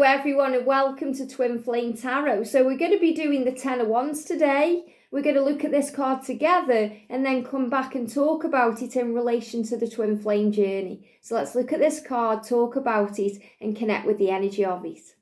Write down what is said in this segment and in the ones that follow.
everyone, and welcome to Twin Flame Tarot. So we're going to be doing the Ten of Wands today. We're going to look at this card together and then come back and talk about it in relation to the Twin Flame journey. So let's look at this card, talk about it, and connect with the energy of it.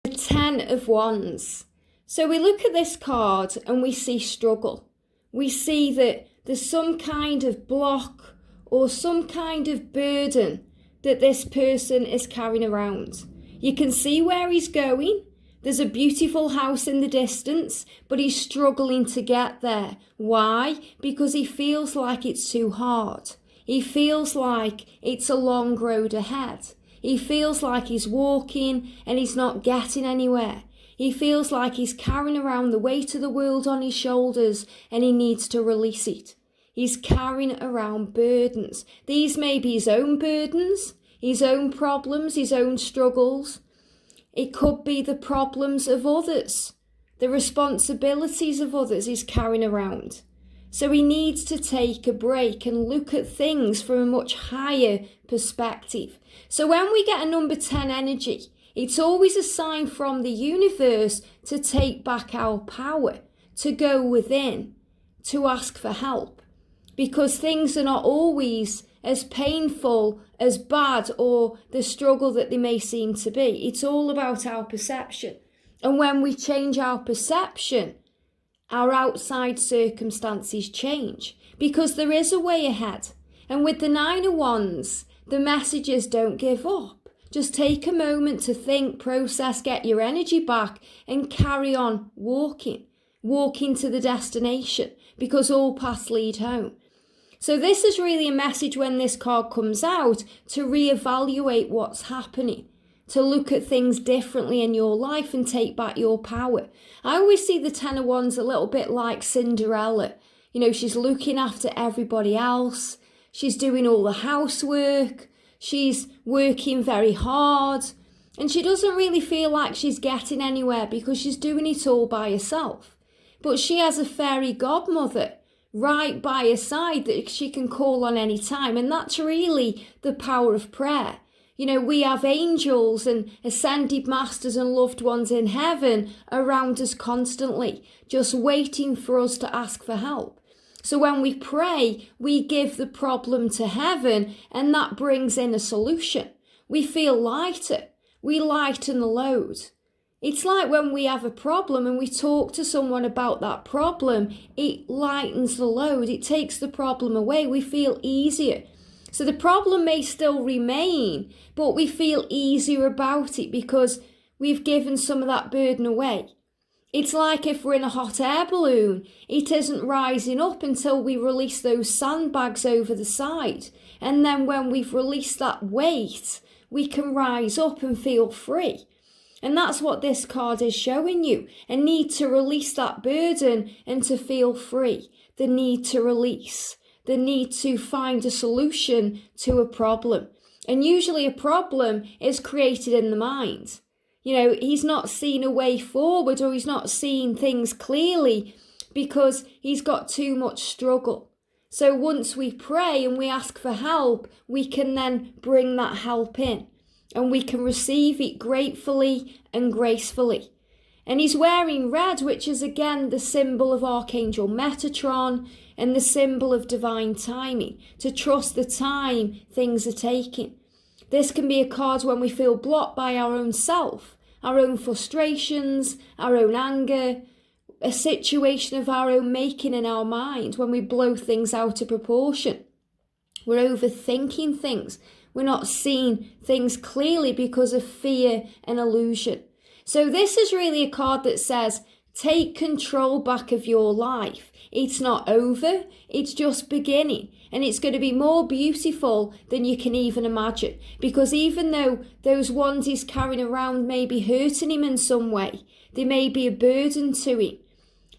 The Ten of Wands. So we look at this card and we see struggle. We see that there's some kind of block or some kind of burden that this person is carrying around. You can see where he's going. There's a beautiful house in the distance, but he's struggling to get there. Why? Because he feels like it's too hard. He feels like it's a long road ahead. He feels like he's walking and he's not getting anywhere. He feels like he's carrying around the weight of the world on his shoulders and he needs to release it. He's carrying around burdens. These may be his own burdens, his own problems, his own struggles. It could be the problems of others, the responsibilities of others he's carrying around. So he needs to take a break and look at things from a much higher perspective. So when we get a number 10 energy, it's always a sign from the universe to take back our power, to go within, to ask for help. Because things are not always as painful, as bad, or the struggle that they may seem to be. It's all about our perception. And when we change our perception, our outside circumstances change. Because there is a way ahead. And with the Nine of Wands, the message is don't give up. Just take a moment to think, process, get your energy back, and carry on walking. Walking to the destination. Because all paths lead home. So this is really a message when this card comes out to reevaluate what's happening, to look at things differently in your life and take back your power. I always see the Ten of Wands a little bit like Cinderella. You know, she's looking after everybody else. She's doing all the housework. She's working very hard. And she doesn't really feel like she's getting anywhere because she's doing it all by herself. But she has a fairy godmother right by her side that she can call on any time. And that's really the power of prayer. You know, we have angels and ascended masters and loved ones in heaven around us constantly, just waiting for us to ask for help. So when we pray, we give the problem to heaven and that brings in a solution. We feel lighter. We lighten the load. It's like when we have a problem and we talk to someone about that problem, it lightens the load. It takes the problem away. We feel easier. So the problem may still remain, but we feel easier about it because we've given some of that burden away. It's like if we're in a hot air balloon, it isn't rising up until we release those sandbags over the side. And then when we've released that weight, we can rise up and feel free. And that's what this card is showing you. A need to release that burden and to feel free. The need to release. The need to find a solution to a problem. And usually a problem is created in the mind. You know, he's not seen a way forward or he's not seeing things clearly because he's got too much struggle. So once we pray and we ask for help, we can then bring that help in. And we can receive it gratefully and gracefully. And he's wearing red, which is again the symbol of Archangel Metatron and the symbol of divine timing, to trust the time things are taking. This can be a card when we feel blocked by our own self, our own frustrations, our own anger, a situation of our own making in our mind when we blow things out of proportion. We're overthinking things. We're not seeing things clearly because of fear and illusion. So this is really a card that says, take control back of your life. It's not over, it's just beginning. And it's going to be more beautiful than you can even imagine. Because even though those ones he's carrying around may be hurting him in some way, they may be a burden to him.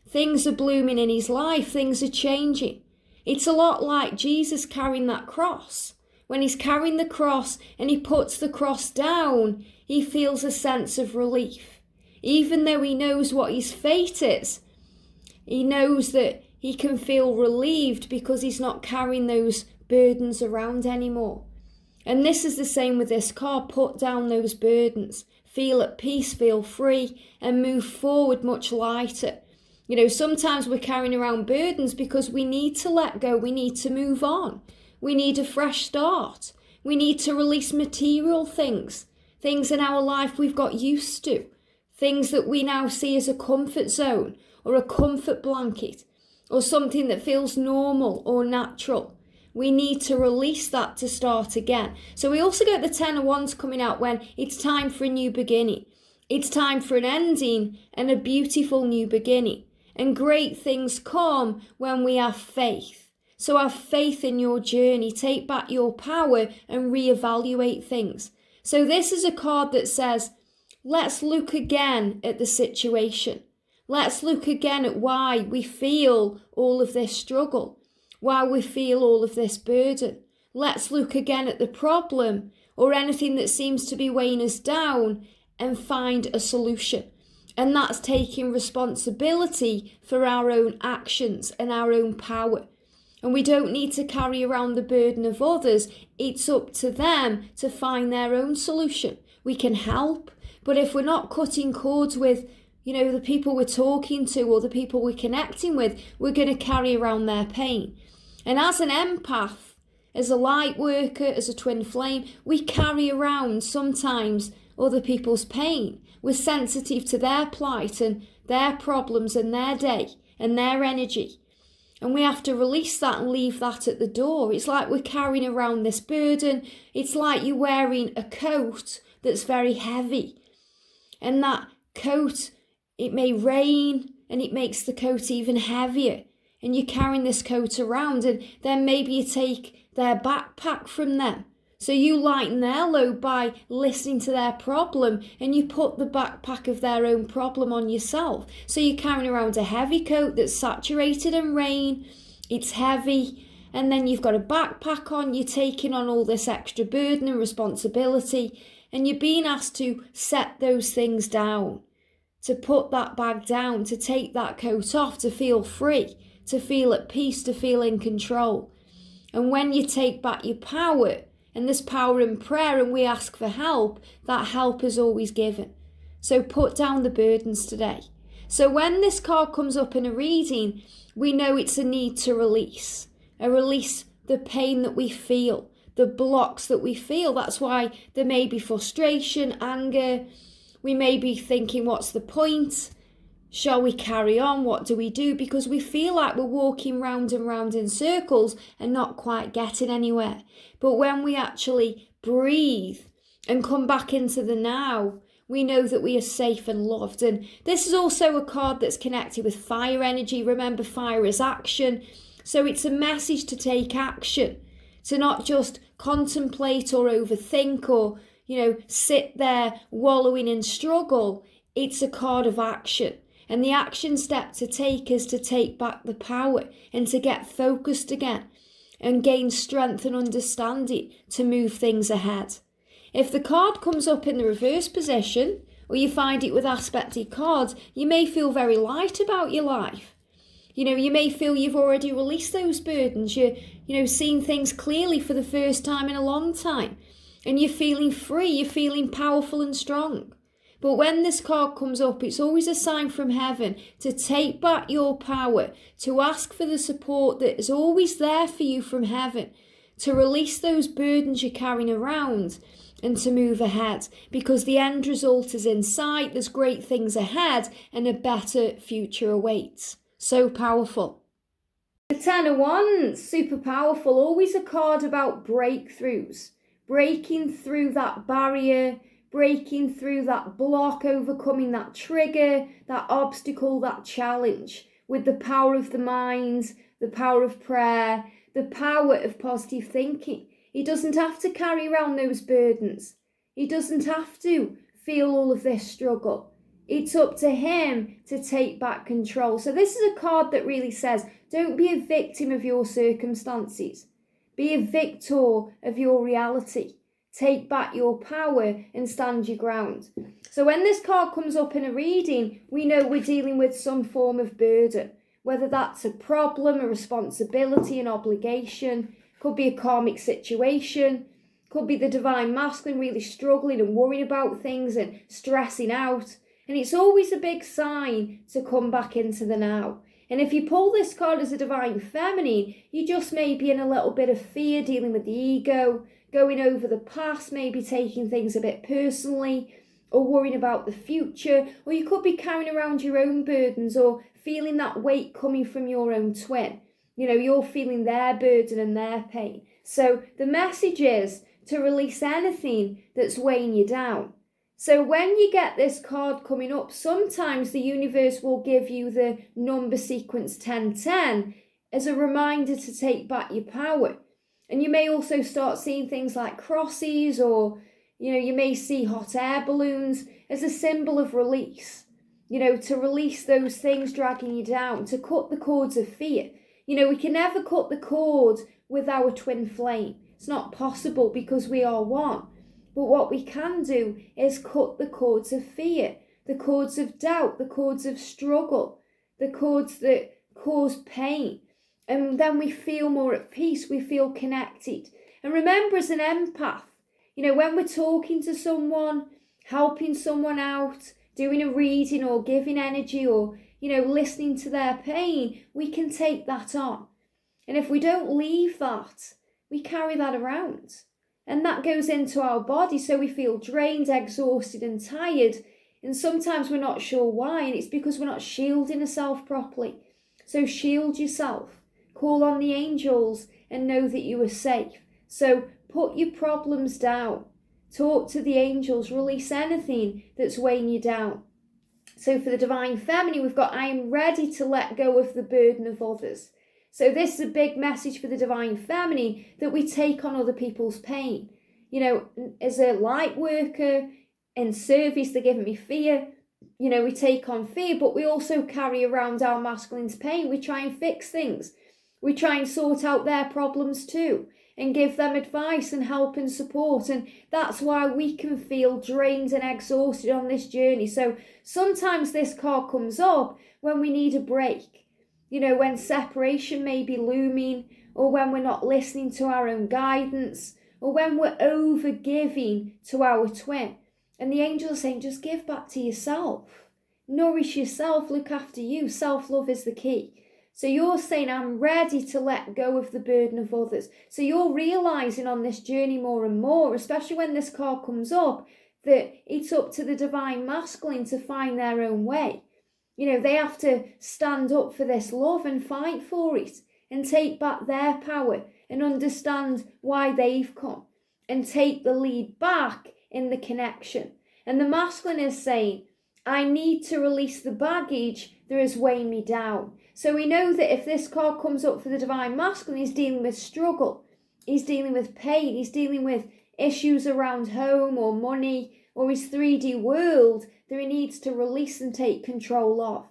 Things are blooming in his life, things are changing. It's a lot like Jesus carrying that cross. When he's carrying the cross and he puts the cross down, he feels a sense of relief. Even though he knows what his fate is, he knows that he can feel relieved because he's not carrying those burdens around anymore. And this is the same with this card. Put down those burdens. Feel at peace, feel free, and move forward much lighter. You know, sometimes we're carrying around burdens because we need to let go. We need to move on. We need a fresh start. We need to release material things in our life we've got used to, things that we now see as a comfort zone or a comfort blanket or something that feels normal or natural. We need to release that to start again. So we also get the Ten of Wands coming out when it's time for a new beginning. It's time for an ending and a beautiful new beginning. And great things come when we have faith. So have faith in your journey. Take back your power and reevaluate things. So this is a card that says, let's look again at the situation. Let's look again at why we feel all of this struggle, why we feel all of this burden. Let's look again at the problem or anything that seems to be weighing us down and find a solution. And that's taking responsibility for our own actions and our own power. And we don't need to carry around the burden of others. It's up to them to find their own solution. We can help, but if we're not cutting cords with, the people we're talking to or the people we're connecting with, we're going to carry around their pain. And as an empath, as a light worker, as a twin flame, we carry around sometimes other people's pain. We're sensitive to their plight and their problems and their day and their energy. And we have to release that and leave that at the door. It's like we're carrying around this burden. It's like you're wearing a coat that's very heavy. And that coat, it may rain and it makes the coat even heavier. And you're carrying this coat around, and then maybe you take their backpack from them. So you lighten their load by listening to their problem, and you put the backpack of their own problem on yourself. So you're carrying around a heavy coat that's saturated in rain, it's heavy, and then you've got a backpack on, you're taking on all this extra burden and responsibility, and you're being asked to set those things down, to put that bag down, to take that coat off, to feel free, to feel at peace, to feel in control. And when you take back your power, and there's power in prayer, and we ask for help, that help is always given. So put down the burdens today. So when this card comes up in a reading, we know it's a need to release the pain that we feel, the blocks that we feel. That's why there may be frustration, anger. We may be thinking, what's the point? Shall we carry on? What do we do? Because we feel like we're walking round and round in circles and not quite getting anywhere. But when we actually breathe and come back into the now, we know that we are safe and loved. And this is also a card that's connected with fire energy. Remember, fire is action. So it's a message to take action, to not just contemplate or overthink or, sit there wallowing in struggle. It's a card of action. And the action step to take is to take back the power and to get focused again and gain strength and understanding to move things ahead. If the card comes up in the reverse position, or you find it with aspected cards, you may feel very light about your life. You may feel you've already released those burdens. You're seeing things clearly for the first time in a long time. And you're feeling free, you're feeling powerful and strong. But when this card comes up, it's always a sign from heaven to take back your power, to ask for the support that is always there for you from heaven, to release those burdens you're carrying around and to move ahead, because the end result is in sight. There's great things ahead and a better future awaits. So powerful. The Ten of Wands, super powerful, always a card about breakthroughs, breaking through that barrier, breaking through that block, overcoming that trigger, that obstacle, that challenge with the power of the mind, the power of prayer, the power of positive thinking. He doesn't have to carry around those burdens. He doesn't have to feel all of this struggle. It's up to him to take back control. So this is a card that really says, don't be a victim of your circumstances. Be a victor of your reality. Take back your power and stand your ground. So when this card comes up in a reading, we know we're dealing with some form of burden, whether that's a problem, a responsibility, an obligation, could be a karmic situation, Could be the divine masculine really struggling and worrying about things and stressing out. And it's always a big sign to come back into the now. And if you pull this card as a divine feminine, you just may be in a little bit of fear, dealing with the ego, going over the past, maybe taking things a bit personally, or worrying about the future. Or you could be carrying around your own burdens or feeling that weight coming from your own twin. You're feeling their burden and their pain. So the message is to release anything that's weighing you down. So when you get this card coming up, sometimes the universe will give you the number sequence 1010 as a reminder to take back your power. And you may also start seeing things like crosses, or, you may see hot air balloons as a symbol of release. To release those things dragging you down, to cut the cords of fear. We can never cut the cord with our twin flame. It's not possible because we are one. But what we can do is cut the cords of fear, the cords of doubt, the cords of struggle, the cords that cause pain. And then we feel more at peace, we feel connected. And remember, as an empath, when we're talking to someone, helping someone out, doing a reading or giving energy or, listening to their pain, we can take that on. And if we don't leave that, we carry that around. And that goes into our body, so we feel drained, exhausted and tired. And sometimes we're not sure why, and it's because we're not shielding ourselves properly. So shield yourself, call on the angels and know that you are safe. So put your problems down, talk to the angels, release anything that's weighing you down. So for the divine feminine, we've got, I am ready to let go of the burden of others. So this is a big message for the divine feminine, that we take on other people's pain. As a light worker in service, they're giving me fear. We take on fear, but we also carry around our masculine's pain. We try and fix things. We try and sort out their problems too, and give them advice and help and support. And that's why we can feel drained and exhausted on this journey. So sometimes this card comes up when we need a break. When separation may be looming, or when we're not listening to our own guidance, or when we're over giving to our twin. And the angels are saying, just give back to yourself. Nourish yourself, look after you. Self-love is the key. So you're saying, I'm ready to let go of the burden of others. So you're realizing on this journey more and more, especially when this card comes up, that it's up to the divine masculine to find their own way. They have to stand up for this love and fight for it and take back their power and understand why they've come and take the lead back in the connection. And the masculine is saying, I need to release the baggage that is weighing me down. So we know that if this card comes up for the divine masculine, he's dealing with struggle, he's dealing with pain, he's dealing with issues around home or money or his 3D world that he needs to release and take control of.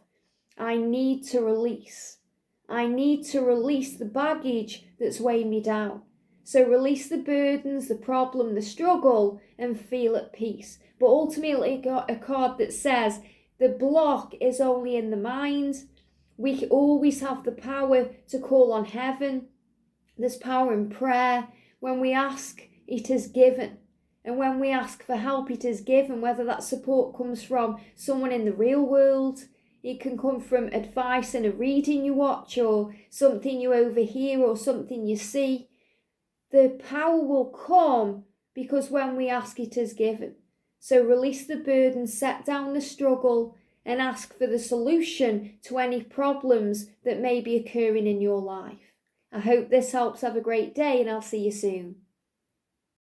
I need to release. I need to release the baggage that's weighing me down. So release the burdens, the problem, the struggle, and feel at peace. But ultimately, got a card that says the block is only in the mind. We always have the power to call on heaven. There's power in prayer. When we ask, it is given. And when we ask for help, it is given, whether that support comes from someone in the real world, it can come from advice in a reading you watch, or something you overhear, or something you see. The power will come because when we ask, it is given. So release the burden, set down the struggle, and ask for the solution to any problems that may be occurring in your life. I hope this helps. Have a great day, and I'll see you soon.